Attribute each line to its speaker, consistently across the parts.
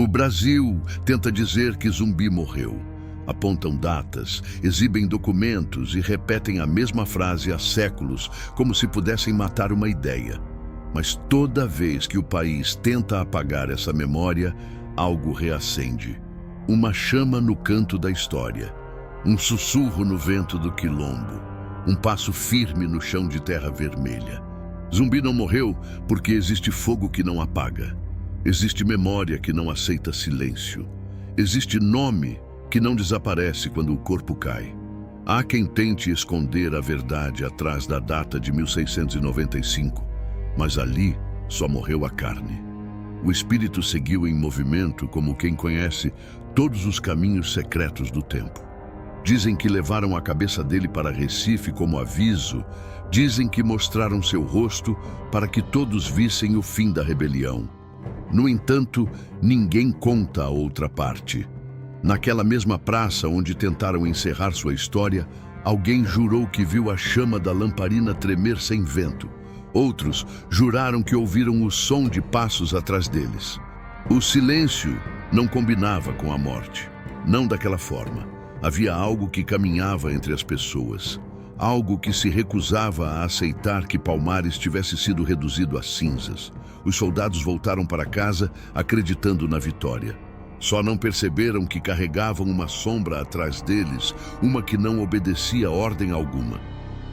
Speaker 1: O Brasil tenta dizer que Zumbi morreu. Apontam datas, exibem documentos e repetem a mesma frase há séculos, como se pudessem matar uma ideia. Mas toda vez que o país tenta apagar essa memória, algo reacende. Uma chama no canto da história, um sussurro no vento do quilombo, um passo firme no chão de terra vermelha. Zumbi não morreu porque existe fogo que não apaga. Existe memória que não aceita silêncio. Existe nome que não desaparece quando o corpo cai. Há quem tente esconder a verdade atrás da data de 1695, mas ali só morreu a carne. O espírito seguiu em movimento como quem conhece todos os caminhos secretos do tempo. Dizem que levaram a cabeça dele para Recife como aviso, dizem que mostraram seu rosto para que todos vissem o fim da rebelião. No entanto, ninguém conta a outra parte. Naquela mesma praça onde tentaram encerrar sua história, alguém jurou que viu a chama da lamparina tremer sem vento. Outros juraram que ouviram o som de passos atrás deles. O silêncio não combinava com a morte. Não daquela forma. Havia algo que caminhava entre as pessoas. Algo que se recusava a aceitar que Palmares tivesse sido reduzido a cinzas. Os soldados voltaram para casa acreditando na vitória. Só não perceberam que carregavam uma sombra atrás deles, uma que não obedecia ordem alguma.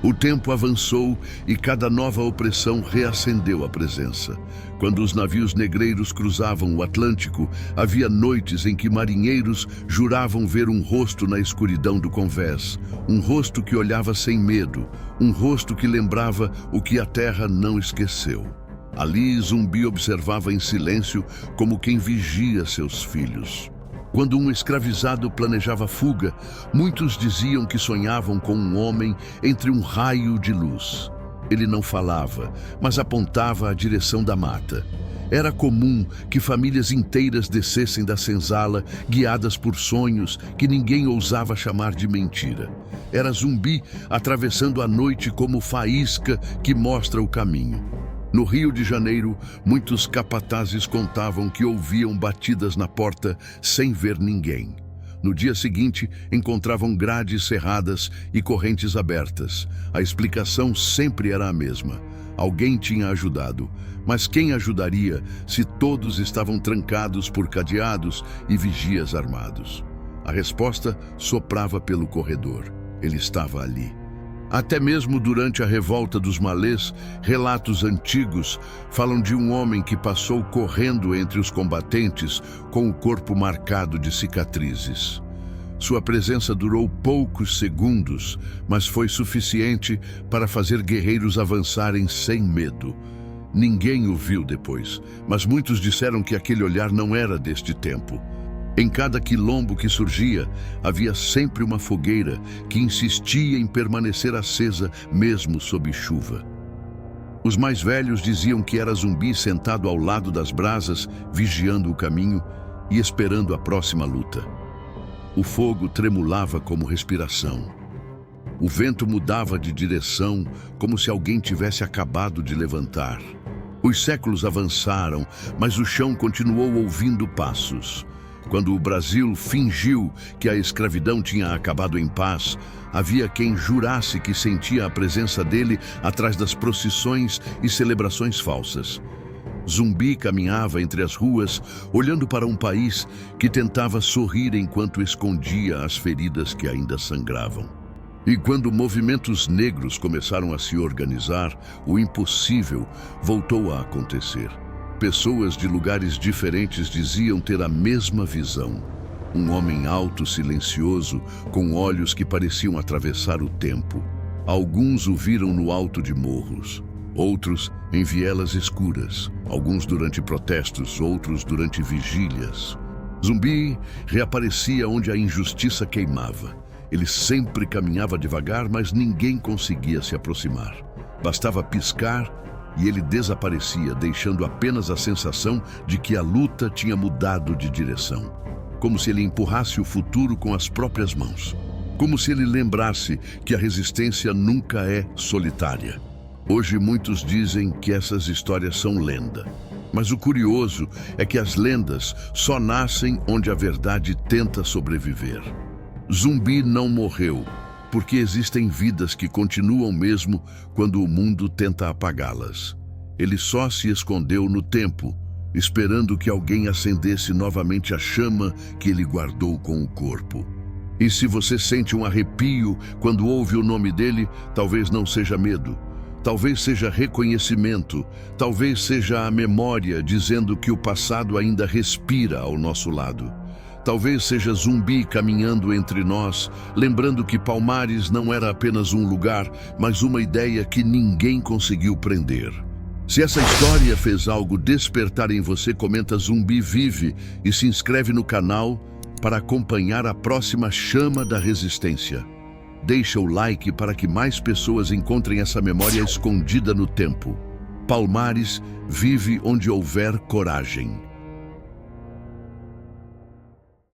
Speaker 1: O tempo avançou e cada nova opressão reacendeu a presença. Quando os navios negreiros cruzavam o Atlântico, havia noites em que marinheiros juravam ver um rosto na escuridão do convés, um rosto que olhava sem medo, um rosto que lembrava o que a terra não esqueceu. Ali, Zumbi observava em silêncio como quem vigia seus filhos. Quando um escravizado planejava fuga, muitos diziam que sonhavam com um homem entre um raio de luz. Ele não falava, mas apontava a direção da mata. Era comum que famílias inteiras descessem da senzala, guiadas por sonhos que ninguém ousava chamar de mentira. Era Zumbi atravessando a noite como faísca que mostra o caminho. No Rio de Janeiro, muitos capatazes contavam que ouviam batidas na porta sem ver ninguém. No dia seguinte, encontravam grades cerradas e correntes abertas. A explicação sempre era a mesma. Alguém tinha ajudado, mas quem ajudaria se todos estavam trancados por cadeados e vigias armados? A resposta soprava pelo corredor. Ele estava ali. Até mesmo durante a revolta dos malês, relatos antigos falam de um homem que passou correndo entre os combatentes com o corpo marcado de cicatrizes. Sua presença durou poucos segundos, mas foi suficiente para fazer guerreiros avançarem sem medo. Ninguém o viu depois, mas muitos disseram que aquele olhar não era deste tempo. Em cada quilombo que surgia, havia sempre uma fogueira que insistia em permanecer acesa mesmo sob chuva. Os mais velhos diziam que era Zumbi sentado ao lado das brasas, vigiando o caminho e esperando a próxima luta. O fogo tremulava como respiração. O vento mudava de direção como se alguém tivesse acabado de levantar. Os séculos avançaram, mas o chão continuou ouvindo passos. Quando o Brasil fingiu que a escravidão tinha acabado em paz, havia quem jurasse que sentia a presença dele atrás das procissões e celebrações falsas. Zumbi caminhava entre as ruas, olhando para um país que tentava sorrir enquanto escondia as feridas que ainda sangravam. E quando movimentos negros começaram a se organizar, o impossível voltou a acontecer. Pessoas de lugares diferentes diziam ter a mesma visão. Um homem alto, silencioso, com olhos que pareciam atravessar o tempo. Alguns o viram no alto de morros, outros em vielas escuras, alguns durante protestos, outros durante vigílias. Zumbi reaparecia onde a injustiça queimava. Ele sempre caminhava devagar, mas ninguém conseguia se aproximar. Bastava piscar e ele desaparecia, deixando apenas a sensação de que a luta tinha mudado de direção. Como se ele empurrasse o futuro com as próprias mãos. Como se ele lembrasse que a resistência nunca é solitária. Hoje muitos dizem que essas histórias são lenda. Mas o curioso é que as lendas só nascem onde a verdade tenta sobreviver. Zumbi não morreu, porque existem vidas que continuam mesmo quando o mundo tenta apagá-las. Ele só se escondeu no tempo, esperando que alguém acendesse novamente a chama que ele guardou com o corpo. E se você sente um arrepio quando ouve o nome dele, talvez não seja medo. Talvez seja reconhecimento, talvez seja a memória dizendo que o passado ainda respira ao nosso lado. Talvez seja Zumbi caminhando entre nós, lembrando que Palmares não era apenas um lugar, mas uma ideia que ninguém conseguiu prender. Se essa história fez algo despertar em você, comenta Zumbi Vive e se inscreve no canal para acompanhar a próxima chama da resistência. Deixa o like para que mais pessoas encontrem essa memória escondida no tempo. Palmares vive onde houver coragem.